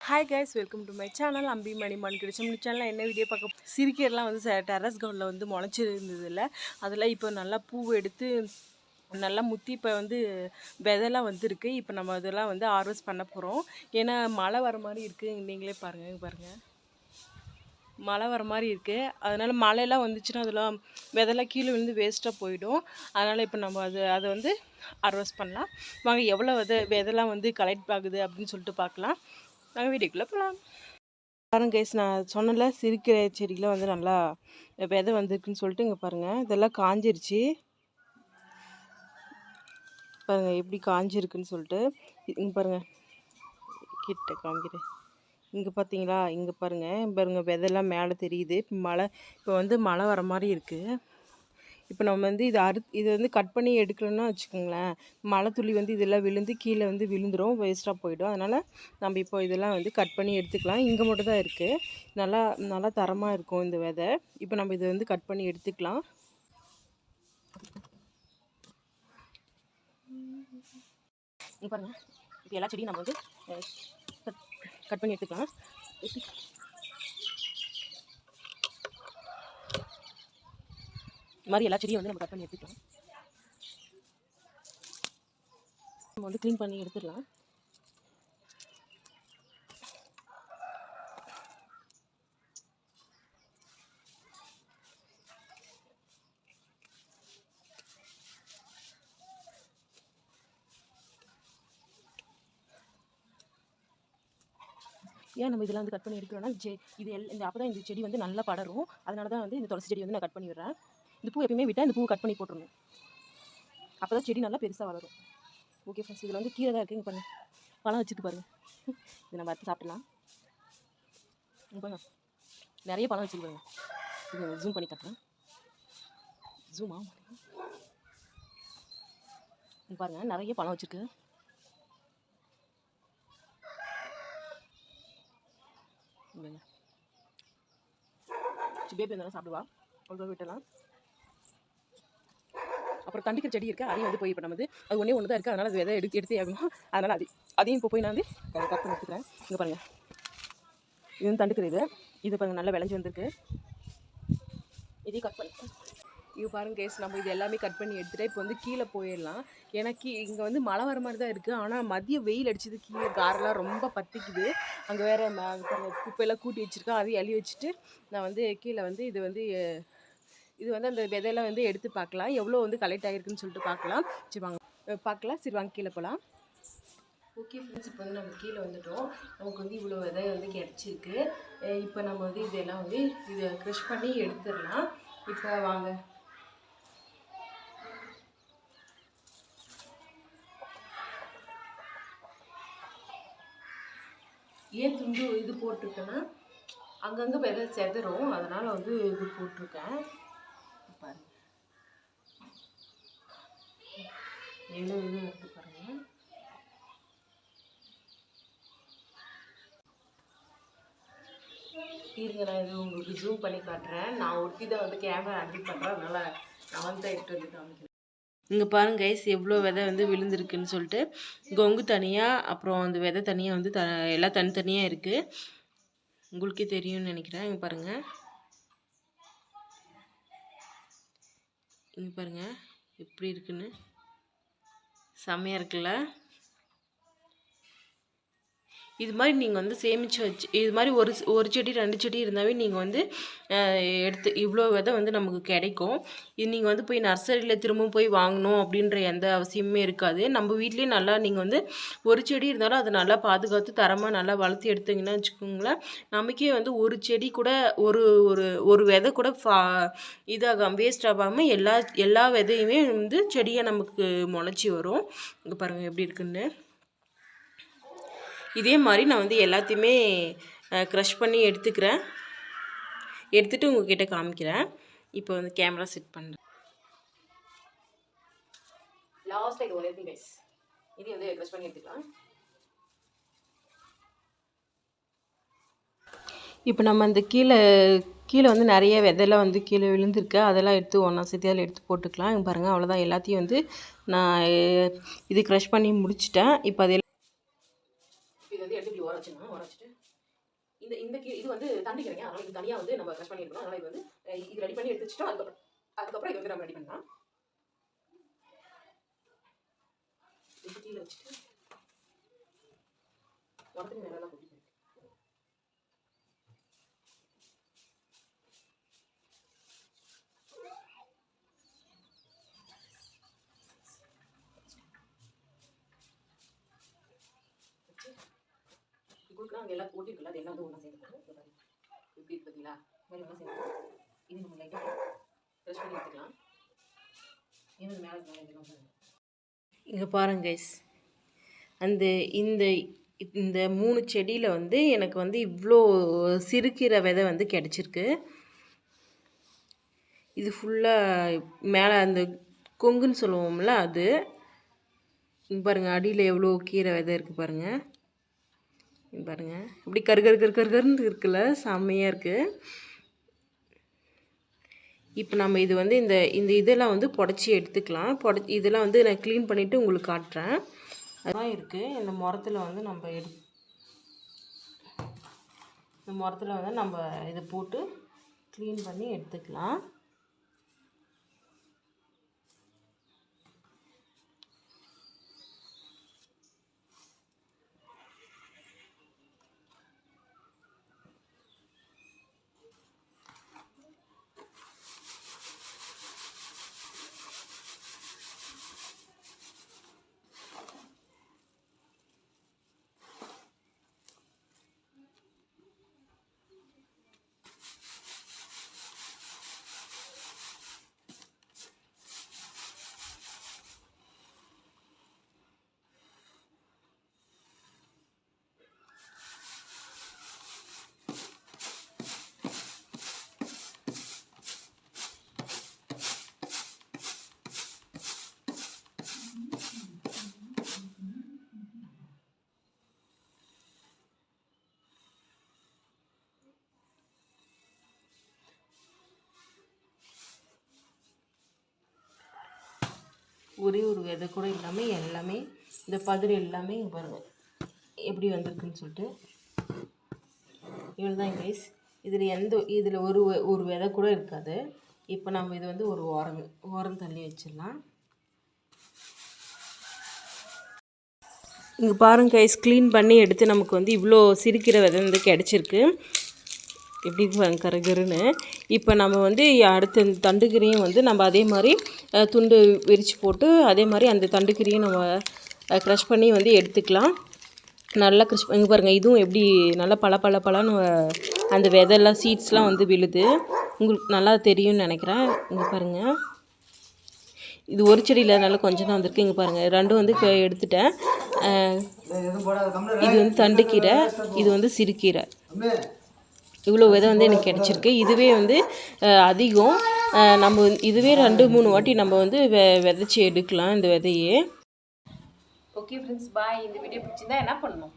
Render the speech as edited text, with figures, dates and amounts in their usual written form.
Hi guys, welcome to my channel அம்பி மணிமான் கிடைச்ச நம்ம சேனலில் என்ன வீடியோ பார்க்க சிரிக்கெல்லாம் வந்து டெரஸ் கவுண்டில் வந்து முளைச்சிருந்ததில்ல. அதெல்லாம் இப்போ நல்லா பூ எடுத்து நல்லா முத்தி இப்போ வந்து விதைலாம் வந்துருக்கு. இப்போ நம்ம அதெல்லாம் வந்து ஹார்வெஸ்ட் பண்ண போகிறோம். ஏன்னா மழை வர மாதிரி இருக்குது. நீங்களே பாருங்கள் மழை வர மாதிரி இருக்குது. அதனால் மழையெல்லாம் வந்துச்சுன்னா அதெல்லாம் விதைலாம் கீழே விழுந்து வேஸ்ட்டாக போயிடும். அதனால் இப்போ நம்ம அதை வந்து ஹார்வெஸ்ட் பண்ணலாம். வாங்க எவ்வளோ விதைலாம் வந்து கலெக்ட் ஆகுது அப்படின்னு சொல்லிட்டு பார்க்கலாம். நாங்கள் வீட்டுக்குள்ளே போகலாம். பாருங்க கைஸ், நான் சொன்னல சிரிக்கிற செடியில் வந்து நல்லா விதை வந்திருக்குன்னு சொல்லிட்டு இங்கே பாருங்கள், இதெல்லாம் காஞ்சிருச்சு. பாருங்கள் எப்படி காஞ்சிருக்குன்னு சொல்லிட்டு. இங்கே பாருங்கள், கிட்ட காமிக்கிறேன். இங்கே பார்த்தீங்களா, இங்கே பாருங்கள் விதைலாம் மேலே தெரியுது. இப்போ வந்து மழை வர மாதிரி இருக்குது. இப்போ நம்ம வந்து இது வந்து கட் பண்ணி எடுக்கலன்னா வச்சுக்கோங்களேன், மழை துளி வந்து இதெல்லாம் விழுந்து கீழே வந்து விழுந்துடும், வேஸ்ட்டாக போயிடும். அதனால் நம்ம இப்போ இதெல்லாம் வந்து கட் பண்ணி எடுத்துக்கலாம். இங்கே மட்டும் தான் இருக்குது. நல்லா நல்லா தரமாக இருக்கும் இந்த விதை. இப்போ நம்ம இதை வந்து கட் பண்ணி எடுத்துக்கலாம். இங்கே பாருங்கள், இப்போ எல்லா செடியும் நம்ம வந்து கட் பண்ணி எடுத்துக்கலாம். இது மாதிரி எல்லா செடியும் வந்து நம்ம கட் பண்ணி எடுத்துக்கலாம். நம்ம வந்து க்ளீன் பண்ணி எடுத்துடலாம். ஏன் நம்ம இதெல்லாம் வந்து கட் பண்ணி எடுக்கிறோன்னா, இந்த அப்போ தான் இந்த செடி வந்து நல்லா படரும். அதனால தான் வந்து இந்த துளசி செடி வந்து நான் கட் பண்ணி விடுறேன். இந்த பூ எப்பயுமே விட்டால் இந்த பூ கட் பண்ணி போட்டுருணும். அப்போ தான் செடி நல்லா பெருசாக வளரும். ஓகே ஃப்ரெண்ட்ஸ், இதில் வந்து கீரை தான் இருக்குங்க பாருங்கள், பழம் வச்சுருக்கு பாருங்கள். இது நம்ம அடுத்து சாப்பிடலாம். பாருங்க, நிறைய பழம் வச்சுருப்பாங்க. இது ஜூம் பண்ணி காட்டுறேன். ஜூமா பாருங்கள், நிறைய பழம் வச்சுருக்கு. பேபி இருந்தாலும் சாப்பிடுவா, அவ்வளோ விட்டலாம். அப்புறம் தண்டிக்கிற செடி இருக்குது, அதையும் வந்து போய் இப்போ நம்ம அது ஒன்றே ஒன்று தான் இருக்குது. அதனால் அது விதை எடுத்தே ஆகணும். அதனால் அதையும் இப்போ போய் நான் வந்து கட் பண்ணி எடுத்துக்கிறேன். இங்கே பாருங்கள், இது வந்து தண்டுக்கிறது. இது பாருங்கள் நல்லா விளைஞ்சி வந்திருக்கு. இதையும் கட் பண்ணி இது பாருங்கள் கேஸ், நம்ம இது எல்லாமே கட் பண்ணி எடுத்துகிட்டு இப்போ வந்து கீழே போயிடலாம். ஏன்னா இங்கே வந்து மழை வர மாதிரி தான் இருக்குது. ஆனால் மதியம் வெயில் அடிச்சது, கீழே காரெல்லாம் ரொம்ப பற்றிக்குது. அங்கே வேறு குப்பையெல்லாம் கூட்டி வச்சுருக்கேன், அதையும் அள்ளி வச்சுட்டு நான் வந்து கீழே வந்து இது வந்து அந்த விதையெல்லாம் வந்து எடுத்து பார்க்கலாம், எவ்வளோ வந்து கலெக்ட் ஆகிருக்குன்னு சொல்லிட்டு பார்க்கலாம். சரி வாங்க பார்க்கலாம். சரி வாங்க கீழே போகலாம். ஓகே ஃப்ரெண்ட்ஸ், இப்போ வந்து நம்ம கீழே வந்துட்டோம். நமக்கு வந்து இவ்வளோ விதை வந்து கிடச்சிருக்கு. இப்போ நம்ம வந்து இதெல்லாம் வந்து இதை க்ரஷ் பண்ணி எடுத்துடலாம். இப்போ வாங்க. ஏன் துண்டு இது போட்டிருக்கேன்னா, அங்கங்கே விதை செதறும், அதனால் வந்து இது போட்டிருக்கேன். பாருங்க எவ்வளோ இது வருது பாருங்க. இருங்க, நான் இது உங்களுக்கு ஜூம் பண்ணி காட்டுறேன். நான் ஒருத்தி தான் வந்து கேமரா அட்மிட் பண்ணுறேன், அதனால் நான் வந்து எடுத்து வந்து காமிக்கிறேன். இங்கே பாருங்க கைஸ், எவ்வளோ விதை வந்து விழுந்திருக்குன்னு சொல்லிட்டு. கொங்கு தனியாக, அப்புறம் அந்த விதை தனியாக வந்து எல்லாம் தனித்தனியாக இருக்குது. உங்களுக்கே தெரியும்னு நினைக்கிறேன். இங்கே பாருங்கள், இங்கே பாருங்கள் எப்படி இருக்குன்னு, செம்மையாக இருக்குல்ல. இது மாதிரி நீங்கள் வந்து சேமித்து வச்சு, இது மாதிரி ஒரு செடி 2 செடி இருந்தாவே நீங்கள் வந்து எடுத்து இவ்வளோ விதை வந்து நமக்கு கிடைக்கும். இது நீங்கள் வந்து போய் நர்சரியில் திரும்பவும் போய் வாங்கணும் அப்படின்ற எந்த அவசியமே இருக்காது. நம்ம வீட்லேயே நல்லா நீங்கள் வந்து ஒரு செடி இருந்தாலும் அதை நல்லா பாதுகாத்து தரமாக நல்லா வளர்த்து எடுத்தீங்கன்னா வச்சுக்கோங்களேன், நமக்கே வந்து ஒரு செடி கூட ஒரு விதை கூட இதாகாமல் வேஸ்ட் ஆகாமல் எல்லா விதையுமே வந்து செடியாக நமக்கு முளைச்சி வரும். இங்கே பாருங்கள் எப்படி இருக்குன்னு. இதே மாதிரி நான் வந்து எல்லாத்தையுமே க்ரஷ் பண்ணி எடுத்துக்கிறேன். எடுத்துகிட்டு உங்கள்கிட்ட காமிக்கிறேன். இப்போ வந்து கேமரா செட் பண்ணுறேன். லாஸ்ட்டாக இது ஒன்று கைஸ், இது வந்து க்ரஷ் பண்ணி எடுத்துக்கலாம். இப்போ நம்ம அந்த கீழே வந்து நிறைய விதையெல்லாம் வந்து கீழே விழுந்திருக்கு. அதெல்லாம் எடுத்து ஒன்றா சேர்த்து அதில் எடுத்து போட்டுக்கலாம். இங்கே பாருங்கள், அவ்வளோதான். எல்லாத்தையும் வந்து நான் இது க்ரஷ் பண்ணி முடிச்சிட்டேன். இப்போ அது ஊற வச்சுட்டு இந்த இது வந்து தண்டிக்கிறீங்க. அதனால் இது தனியாக வந்து நம்ம க்ரஷ் பண்ணி எடுக்கணும். அதனால் இது வந்து இது ரெடி பண்ணி எடுத்து வச்சுட்டோம். அதுக்கப்புறம் இது வந்து நம்ம ரெடி பண்ணலாம். இது கீழே வச்சுட்டு உடம்புக்கு மேலாம் கொட்டிக்கிறேன். இதுக்குலாம் அங்கே எல்லாம் போட்டிருக்குல்ல, அது எல்லாம் வந்து ஒன்றா சேர்த்துக்கணும். எப்படி இருக்கு பார்த்தீங்களா? மாதிரி ஒன்றா சேர்த்துக்கணும். இது நம்ம லைட்டாக ப்ரெஷ் பண்ணி எடுத்துக்கலாம். இது மேலே இங்கே பாருங்க கைஸ், அந்த இந்த 3 செடியில் வந்து எனக்கு வந்து இவ்வளோ சிறுகீரை விதை வந்து கிடச்சிருக்கு. இது ஃபுல்லாக மேலே அந்த கொங்குன்னு சொல்லுவோம்ல, அது பாருங்கள். அடியில் எவ்வளோ கீரை விதை இருக்குது பாருங்கள். பாருங்கள் இப்படி கருன்னு இருக்குல்ல, செம்மையாக இருக்குது. இப்போ நம்ம இது வந்து இந்த இதெல்லாம் வந்து புடச்சி எடுத்துக்கலாம். இதெல்லாம் வந்து நான் க்ளீன் பண்ணிவிட்டு உங்களுக்கு காட்டுறேன். அதான் இருக்குது. இந்த முறத்தில் வந்து நம்ம இதை போட்டு க்ளீன் பண்ணி எடுத்துக்கலாம். ஒரே ஒரு விதை கூட இல்லாமல் எல்லாமே இந்த பதிர் எல்லாமே பாருங்கள் எப்படி வந்திருக்குன்னு சொல்லிட்டு. இவ்வளோ தான் கைஸ். இதில் ஒரு விதை கூட இருக்காது. இப்போ நம்ம இது வந்து ஒரு ஓரம் தள்ளி வச்சிடலாம். இங்கே பாருங்க கைஸ், க்ளீன் பண்ணி எடுத்து நமக்கு வந்து இவ்வளோ சிறுகீரை விதை வந்து கிடச்சிருக்கு. எப்படி கருகருன்னு. இப்போ நம்ம வந்து அடுத்த இந்த தண்டுக்கீரையும் வந்து நம்ம அதே மாதிரி துண்டு விரித்து போட்டு அதே மாதிரி அந்த தண்டுக்கீரையும் நம்ம க்ரஷ் பண்ணி வந்து எடுத்துக்கலாம். நல்லா இங்கே பாருங்கள், இதுவும் எப்படி நல்லா பழன்னு அந்த விதைலாம் சீட்ஸ்லாம் வந்து விழுது. உங்களுக்கு நல்லா தெரியும்னு நினைக்கிறேன். இங்கே பாருங்கள், இது ஒரு செடியில் நல்லா கொஞ்சம் தான் வந்திருக்கு. இங்கே பாருங்கள், ரெண்டும் வந்து எடுத்துட்டேன். இது வந்து தண்டுக்கீரை, இது வந்து சிறுகீரை. இவ்வளோ விதை வந்து எனக்கு கிடச்சிருக்கு. இதுவே வந்து அதிகம். நம்ம இதுவே 2-3 வாட்டி நம்ம வந்து விதைச்சி எடுக்கலாம் இந்த விதையே. ஓகே ஃப்ரெண்ட்ஸ், பாய். இந்த வீடியோ பிடிச்சிருந்தா என்ன பண்ணணும்?